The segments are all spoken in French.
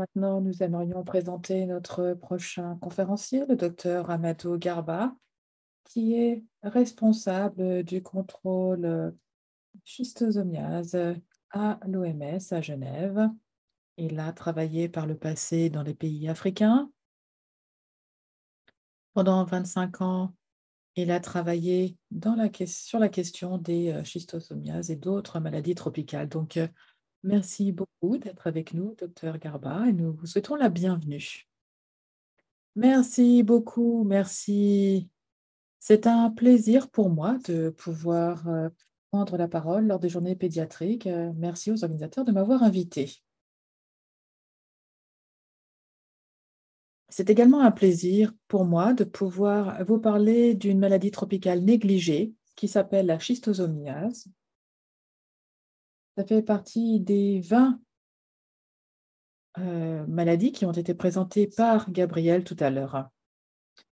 Maintenant, nous aimerions présenter notre prochain conférencier, le docteur Amadou Garba, qui est responsable du contrôle schistosomiase à l'OMS à Genève. Il a travaillé par le passé dans les pays africains. Pendant 25 ans, il a travaillé sur la question des schistosomiases et d'autres maladies tropicales. Donc, merci beaucoup d'être avec nous, docteur Garba, et nous vous souhaitons la bienvenue. Merci beaucoup, merci. C'est un plaisir pour moi de pouvoir prendre la parole lors des journées pédiatriques. Merci aux organisateurs de m'avoir invité. C'est également un plaisir pour moi de pouvoir vous parler d'une maladie tropicale négligée qui s'appelle la schistosomiase. Ça fait partie des 20 maladies qui ont été présentées par Gabriel tout à l'heure.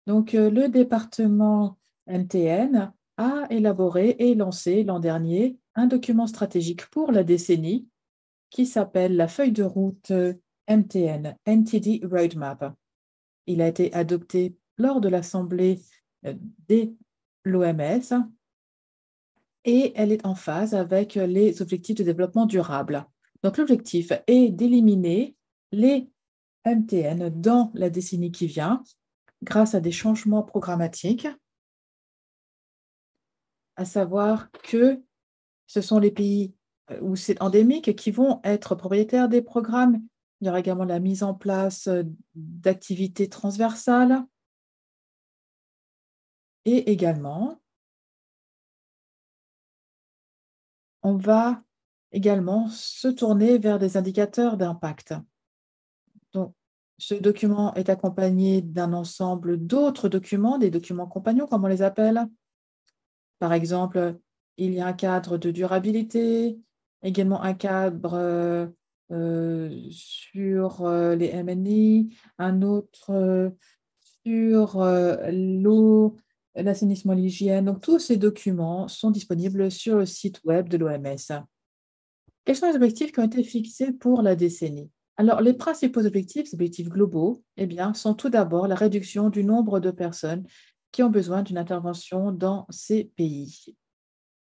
Donc, le département MTN a élaboré et lancé l'an dernier un document stratégique pour la décennie qui s'appelle la feuille de route MTN, NTD Roadmap. Il a été adopté lors de l'Assemblée de l'OMS et elle est en phase avec les objectifs de développement durable. Donc, l'objectif est d'éliminer les MTN dans la décennie qui vient grâce à des changements programmatiques, à savoir que ce sont les pays où c'est endémique qui vont être propriétaires des programmes. Il y aura également la mise en place d'activités transversales et également, on va également se tourner vers des indicateurs d'impact. Donc, ce document est accompagné d'un ensemble d'autres documents, des documents compagnons, comme on les appelle. Par exemple, il y a un cadre de durabilité, également un cadre sur les MNI, un autre sur l'eau, l'assainissement et l'hygiène. Donc, tous ces documents sont disponibles sur le site web de l'OMS. Quels sont les objectifs qui ont été fixés pour la décennie? Alors, les principaux objectifs globaux, eh bien, sont tout d'abord la réduction du nombre de personnes qui ont besoin d'une intervention dans ces pays.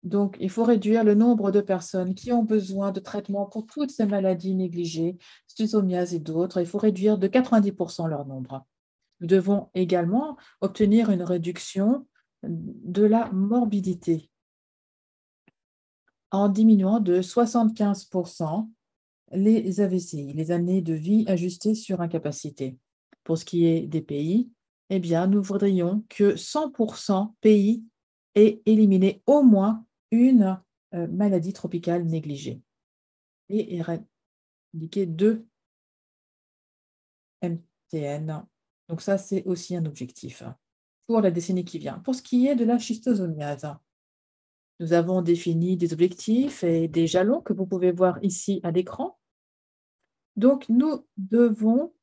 Donc, il faut réduire le nombre de personnes qui ont besoin de traitement pour toutes ces maladies négligées, schistosomiase et d'autres. Il faut réduire de 90% leur nombre. Nous devons également obtenir une réduction de la morbidité en diminuant de 75% les AVCI, les années de vie ajustées sur incapacité. Pour ce qui est des pays, eh bien, nous voudrions que 100% pays aient éliminé au moins une maladie tropicale négligée et éradiquer 2 MTN. Donc ça, c'est aussi un objectif pour la décennie qui vient. Pour ce qui est de la schistosomiase, nous avons défini des objectifs et des jalons que vous pouvez voir ici à l'écran. Donc, nous devons...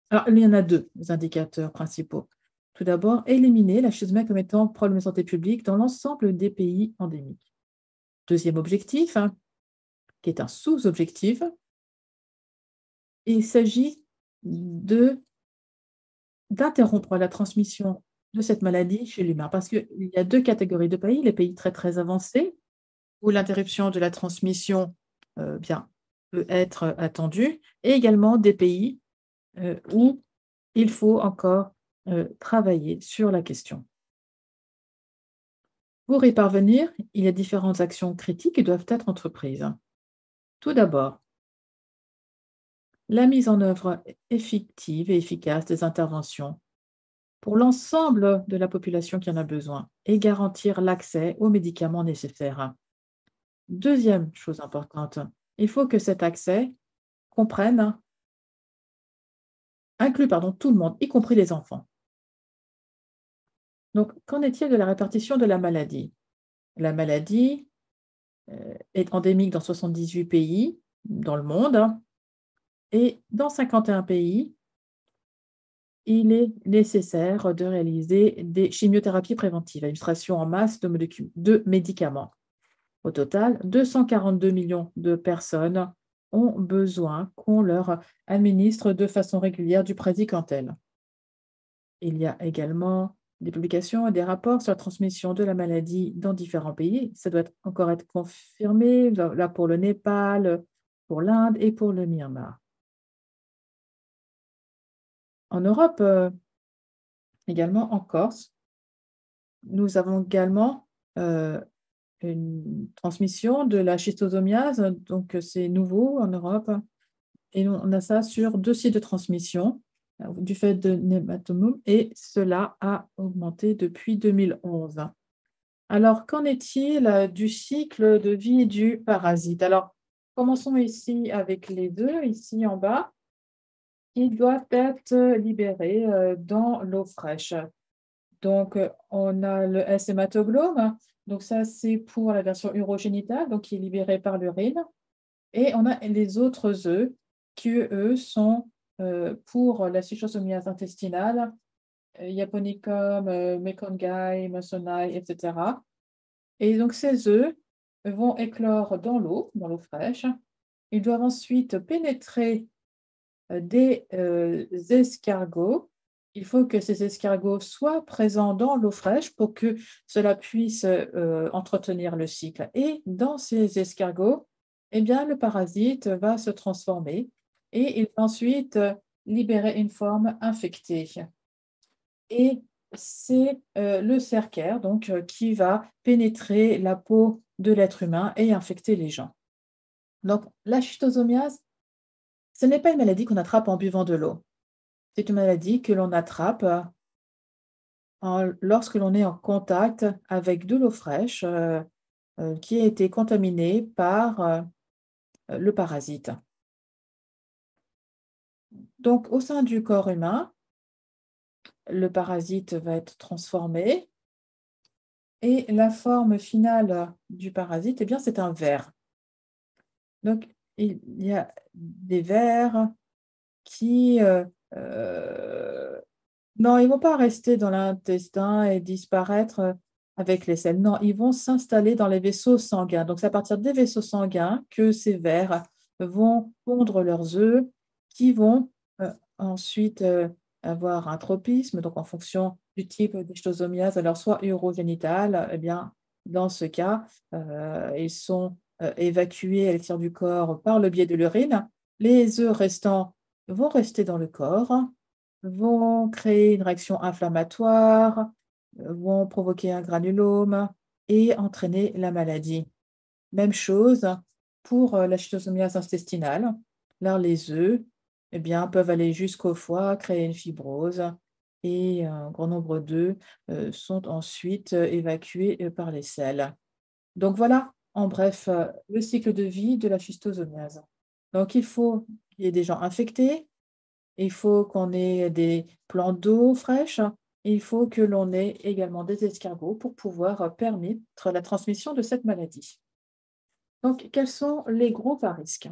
Alors, il y en a 2 indicateurs principaux. Tout d'abord, éliminer la schistosomiase comme étant problème de santé publique dans l'ensemble des pays endémiques. Deuxième objectif, qui est un sous-objectif, il s'agit d'interrompre la transmission de cette maladie chez l'humain, parce qu'il y a 2 catégories de pays, les pays très, très avancés, où l'interruption de la transmission bien, peut être attendue, et également des pays où il faut encore travailler sur la question. Pour y parvenir, il y a différentes actions critiques qui doivent être entreprises. Tout d'abord, la mise en œuvre effective et efficace des interventions pour l'ensemble de la population qui en a besoin et garantir l'accès aux médicaments nécessaires. Deuxième chose importante, il faut que cet accès inclue tout le monde, y compris les enfants. Donc, qu'en est-il de la répartition de la maladie? La maladie est endémique dans 78 pays dans le monde et dans 51 pays, il est nécessaire de réaliser des chimiothérapies préventives, administration en masse de médicaments. Au total, 242 millions de personnes ont besoin qu'on leur administre de façon régulière du Praziquantel. Il y a également des publications et des rapports sur la transmission de la maladie dans différents pays. Ça doit encore être confirmé, là pour le Népal, pour l'Inde et pour le Myanmar. En Europe, également en Corse, nous avons également une transmission de la schistosomiase, donc c'est nouveau en Europe. Et on a ça sur 2 sites de transmission du fait de Nematomum et cela a augmenté depuis 2011. Alors, qu'en est-il du cycle de vie du parasite? Alors, commençons ici avec les œufs, ici en bas, qui doivent être libérés dans l'eau fraîche. Donc, on a le S hématoglome, donc ça c'est pour la version urogénitale, donc qui est libérée par l'urine. Et on a les autres œufs qui, eux, sont pour la schistosomiase intestinale, Japonicum, Mekongii, Masonai, etc. Et donc, ces œufs vont éclore dans l'eau fraîche. Ils doivent ensuite pénétrer des escargots. Il faut que ces escargots soient présents dans l'eau fraîche pour que cela puisse entretenir le cycle. Et dans ces escargots, eh bien, le parasite va se transformer et il va ensuite libérer une forme infectée. Et c'est le cercaire donc, qui va pénétrer la peau de l'être humain et infecter les gens. Donc, la schistosomiase, ce n'est pas une maladie qu'on attrape en buvant de l'eau. C'est une maladie que l'on attrape lorsque l'on est en contact avec de l'eau fraîche qui a été contaminée par le parasite. Donc, au sein du corps humain, le parasite va être transformé et la forme finale du parasite, eh bien, c'est un ver. Donc, il y a des vers qui non, ils ne vont pas rester dans l'intestin et disparaître avec les selles. Non, ils vont s'installer dans les vaisseaux sanguins. Donc, c'est à partir des vaisseaux sanguins que ces vers vont pondre leurs œufs qui vont ensuite avoir un tropisme, donc en fonction du type de schistosomiase, alors soit urogénitale, eh bien, dans ce cas, ils sont évacués à l'extérieur du corps par le biais de l'urine. Les œufs restants vont rester dans le corps, vont créer une réaction inflammatoire, vont provoquer un granulome et entraîner la maladie. Même chose pour la schistosomiase intestinale. Là, les œufs eh bien, peuvent aller jusqu'au foie, créer une fibrose et un grand nombre d'œufs sont ensuite évacués par les selles. Donc voilà, en bref, le cycle de vie de la schistosomiase. Donc il faut qu'il y ait des gens infectés, il faut qu'on ait des plans d'eau fraîche et il faut que l'on ait également des escargots pour pouvoir permettre la transmission de cette maladie. Donc, quels sont les groupes à risque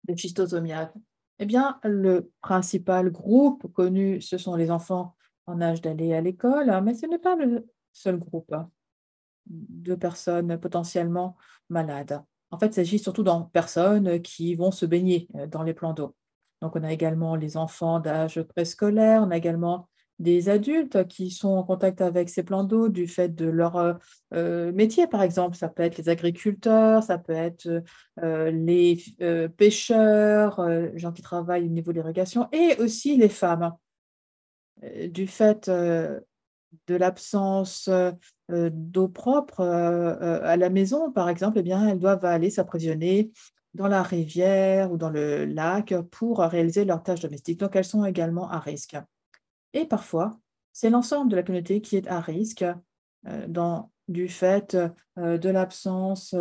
de schistosomiase? Eh bien, le principal groupe connu, ce sont les enfants en âge d'aller à l'école, hein, mais ce n'est pas le seul groupe de personnes potentiellement malades. En fait, il s'agit surtout de personnes qui vont se baigner dans les plans d'eau. Donc, on a également les enfants d'âge préscolaire, on a également des adultes qui sont en contact avec ces plans d'eau du fait de leur métier, par exemple. Ça peut être les agriculteurs, ça peut être les pêcheurs, les gens qui travaillent au niveau de l'irrigation, et aussi les femmes. Du fait de l'absence d'eau propre à la maison, par exemple, eh bien, elles doivent aller s'approvisionner dans la rivière ou dans le lac pour réaliser leurs tâches domestiques. Donc, elles sont également à risque. Et parfois, c'est l'ensemble de la communauté qui est à risque du fait de l'absence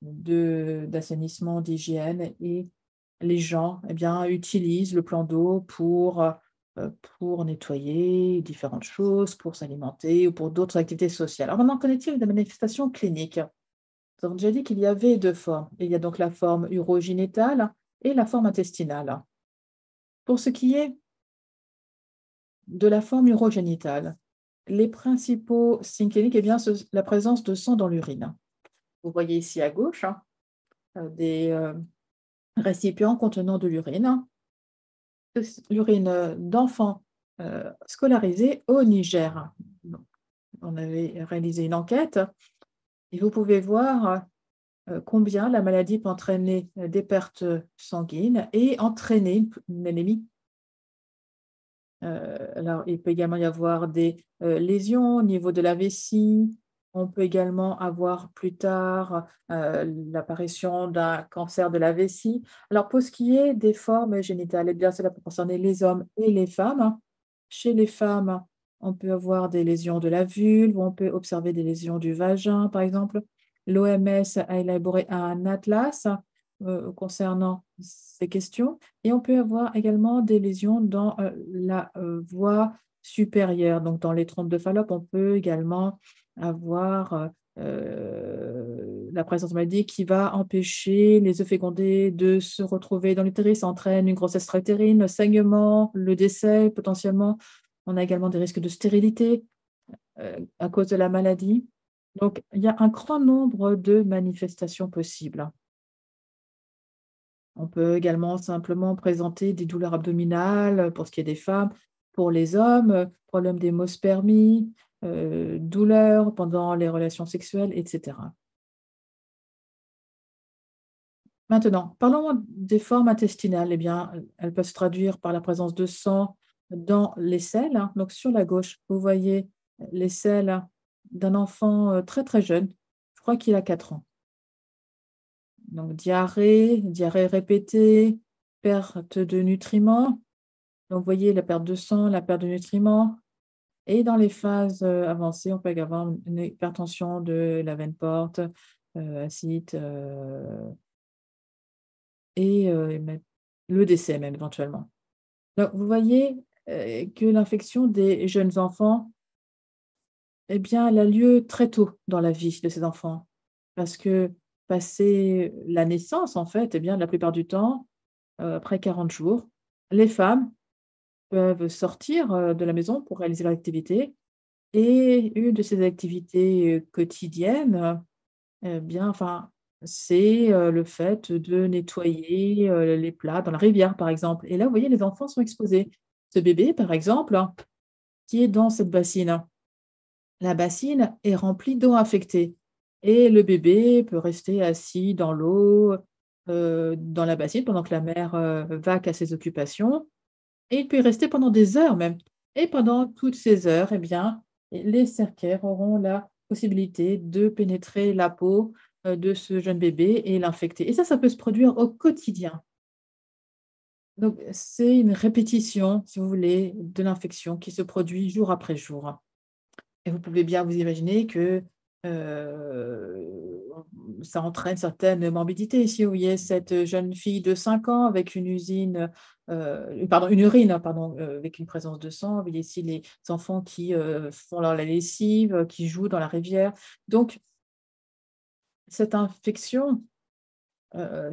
d'assainissement, d'hygiène et les gens eh bien, utilisent le plan d'eau pour nettoyer différentes choses, pour s'alimenter ou pour d'autres activités sociales. Alors maintenant, qu'en est-il des manifestations cliniques? Nous avons déjà dit qu'il y avait 2 formes. Il y a donc la forme urogénitale et la forme intestinale. Pour ce qui est de la forme urogénitale, les principaux signes cliniques, eh bien, la présence de sang dans l'urine. Vous voyez ici à gauche, hein, des récipients contenant de l'urine, l'urine d'enfants scolarisés au Niger. Donc, on avait réalisé une enquête et vous pouvez voir combien la maladie peut entraîner des pertes sanguines et entraîner une anémie. Alors, il peut également y avoir des lésions au niveau de la vessie. On peut également avoir plus tard l'apparition d'un cancer de la vessie. Alors, pour ce qui est des formes génitales, eh bien, cela peut concerner les hommes et les femmes. Chez les femmes, on peut avoir des lésions de la vulve, on peut observer des lésions du vagin, par exemple. L'OMS a élaboré un atlas concernant ces questions. Et on peut avoir également des lésions dans la voie supérieure. Donc, dans les trompes de Fallope, on peut également avoir la présence de maladie qui va empêcher les œufs fécondés de se retrouver dans l'utérus. Ça entraîne une grossesse extra-utérine, le saignement, le décès potentiellement. On a également des risques de stérilité à cause de la maladie. Donc, il y a un grand nombre de manifestations possibles. On peut également simplement présenter des douleurs abdominales pour ce qui est des femmes. Pour les hommes, problème d'hémospermie, douleurs pendant les relations sexuelles, etc. Maintenant, parlons des formes intestinales. Eh bien, elles peuvent se traduire par la présence de sang dans les selles, hein. Donc, sur la gauche, vous voyez les selles d'un enfant très très jeune. Je crois qu'il a 4 ans. Donc, diarrhée répétée, perte de nutriments. Donc, vous voyez la perte de sang, la perte de nutriments. Et dans les phases avancées, on peut avoir une hypertension de la veine porte, acide, et même le décès même éventuellement. Donc, vous voyez que l'infection des jeunes enfants, eh bien, elle a lieu très tôt dans la vie de ces enfants. Parce que passé la naissance, en fait, eh bien, la plupart du temps, après 40 jours, les femmes peuvent sortir de la maison pour réaliser leur activité. Et une de ces activités quotidiennes, eh bien, enfin, c'est le fait de nettoyer les plats dans la rivière, par exemple. Et là, vous voyez, les enfants sont exposés. Ce bébé, par exemple, hein, qui est dans cette bassine. La bassine est remplie d'eau infectée et le bébé peut rester assis dans l'eau, dans la bassine pendant que la mère, vaque à ses occupations et il peut y rester pendant des heures même. Et pendant toutes ces heures, eh bien, les cercaires auront la possibilité de pénétrer la peau, de ce jeune bébé et l'infecter. Et ça peut se produire au quotidien. Donc c'est une répétition, si vous voulez, de l'infection qui se produit jour après jour. Et vous pouvez bien vous imaginer que, heu, ça entraîne certaines morbidités. Ici, vous voyez cette jeune fille de 5 ans avec une urine, hein, pardon, avec une présence de sang. Vous voyez ici les enfants qui, font la lessive, qui jouent dans la rivière. Donc cette infection,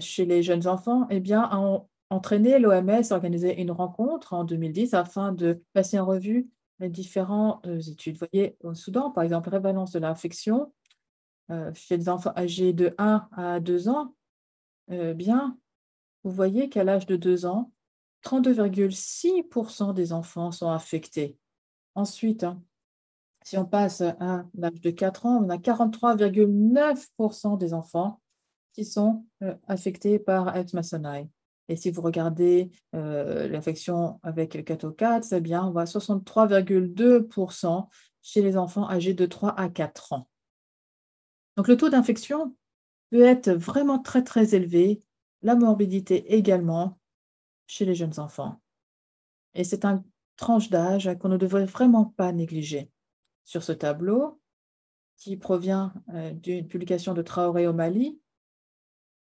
chez les jeunes enfants, eh bien, a entraîné l'OMS a organisé une rencontre en 2010 afin de passer en revue les différentes études. Vous voyez, au Soudan, par exemple, prévalence de l'infection chez les enfants âgés de 1 à 2 ans, bien, vous voyez qu'à l'âge de 2 ans, 32,6% des enfants sont infectés. Ensuite, hein, si on passe à l'âge de 4 ans, on a 43,9% des enfants qui sont affectés par Herpes Masonai. Et si vous regardez l'infection avec Catocat, eh bien, on voit 63,2% chez les enfants âgés de 3 à 4 ans. Donc le taux d'infection peut être vraiment très, très élevé, la morbidité également chez les jeunes enfants. Et c'est un tranche d'âge qu'on ne devrait vraiment pas négliger. Sur ce tableau, qui provient d'une publication de Traoré au Mali,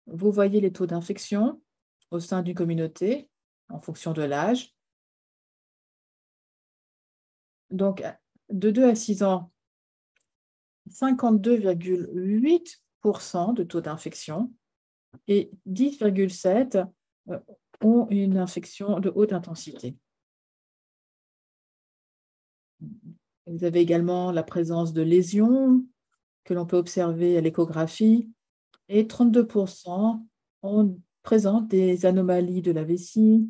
vous voyez les taux d'infection au sein d'une communauté en fonction de l'âge. Donc, de 2 à 6 ans, 52,8% de taux d'infection et 10,7 ont une infection de haute intensité. Vous avez également la présence de lésions que l'on peut observer à l'échographie. et 32 présentent des anomalies de la vessie,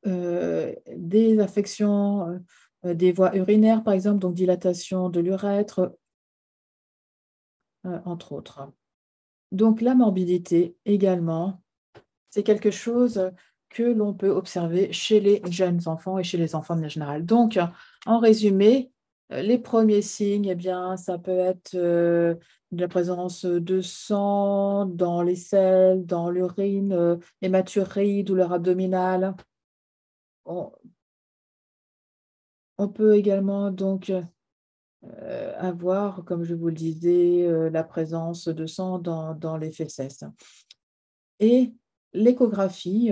des affections, des voies urinaires, par exemple, donc dilatation de l'urètre, entre autres. Donc la morbidité également, c'est quelque chose que l'on peut observer chez les jeunes enfants et chez les enfants de manière générale. Donc, en résumé, les premiers signes, eh bien, ça peut être, de la présence de sang dans les selles, dans l'urine, hématurie, douleur abdominale. On on peut également donc, avoir, comme je vous le disais, la présence de sang dans les fécès. Et l'échographie,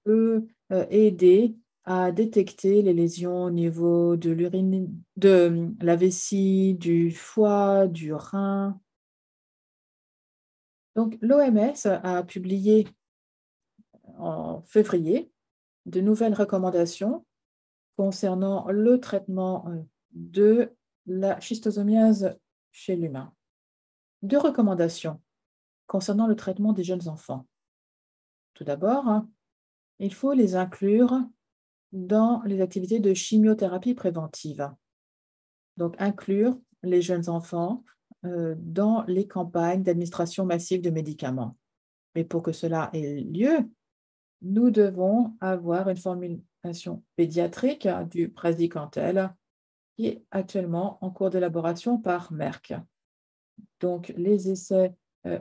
peut, aider à détecter les lésions au niveau de l'urine de, la vessie, du foie, du rein. Donc l'OMS a publié en février de nouvelles recommandations concernant le traitement, de la schistosomiase chez l'humain. 2 recommandations concernant le traitement des jeunes enfants. Tout d'abord, hein, il faut les inclure dans les activités de chimiothérapie préventive. Donc inclure les jeunes enfants, dans les campagnes d'administration massive de médicaments. Mais pour que cela ait lieu, nous devons avoir une formulation pédiatrique du praziquantel qui est actuellement en cours d'élaboration par Merck. Donc les essais,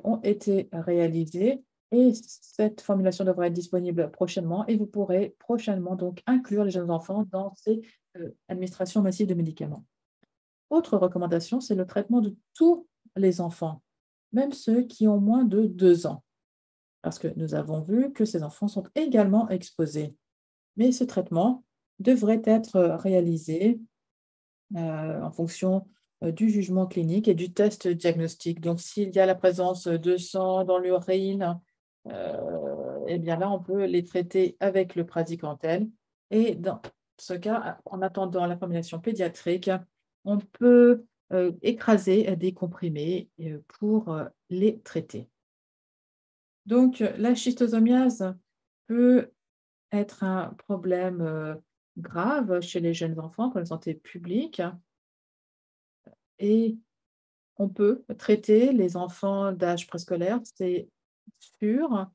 ont été réalisés et cette formulation devrait être disponible prochainement et vous pourrez prochainement donc inclure les jeunes enfants dans ces, administrations massives de médicaments. Autre recommandation, c'est le traitement de tous les enfants, même ceux qui ont moins de 2 ans, parce que nous avons vu que ces enfants sont également exposés. Mais ce traitement devrait être, réalisé, en fonction, du jugement clinique et du test diagnostic. Donc s'il y a la présence de sang dans l'urine, et bien là, on peut les traiter avec le praziquantel et dans ce cas, en attendant la formulation pédiatrique, on peut, écraser des comprimés, pour, les traiter. Donc, la schistosomiase peut être un problème, grave chez les jeunes enfants pour la santé publique et on peut traiter les enfants d'âge préscolaire, c'est sûr,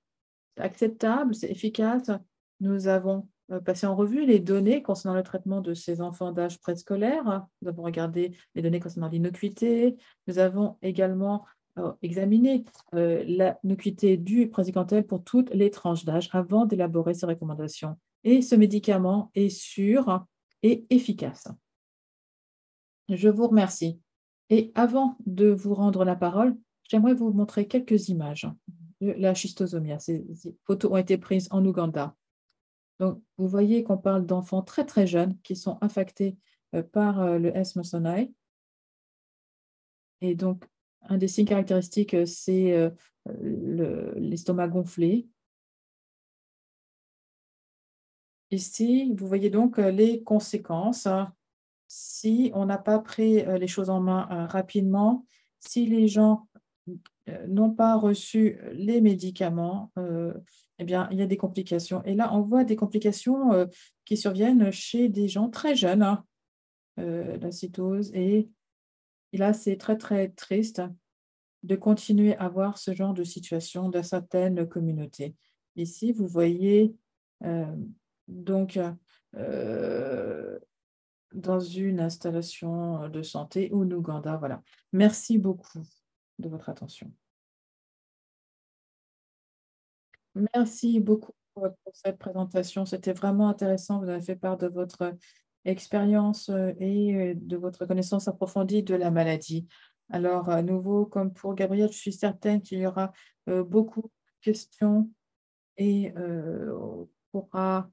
c'est acceptable, c'est efficace. Nous avons, passé en revue les données concernant le traitement de ces enfants d'âge préscolaire. Nous avons regardé les données concernant l'innocuité. Nous avons également, examiné, la nocité du praziquantel pour toutes les tranches d'âge avant d'élaborer ces recommandations et ce médicament est sûr et efficace. Je vous remercie. Et avant de vous rendre la parole, j'aimerais vous montrer quelques images de la schistosomia. Ces photos ont été prises en Ouganda. Donc, vous voyez qu'on parle d'enfants très très jeunes qui sont affectés par le S. Mosonai. Et donc, un des signes caractéristiques, c'est l'estomac gonflé. Ici, vous voyez donc les conséquences, hein, si on n'a pas pris les choses en main rapidement, si les gens n'ont pas reçu les médicaments, eh bien, il y a des complications. Et là, on voit des complications qui surviennent chez des gens très jeunes, hein, la cytose. Et là, c'est très, très triste de continuer à voir ce genre de situation dans certaines communautés. Ici, vous voyez euh, donc dans une installation de santé ou en Ouganda. Voilà. Merci beaucoup de votre attention. Merci beaucoup pour cette présentation. C'était vraiment intéressant. Vous avez fait part de votre expérience et de votre connaissance approfondie de la maladie. Alors, à nouveau, comme pour Gabriel, je suis certaine qu'il y aura beaucoup de questions et on pourra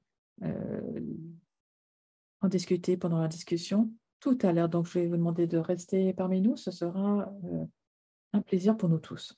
en discuter pendant la discussion tout à l'heure. Donc, je vais vous demander de rester parmi nous. Ce sera un plaisir pour nous tous.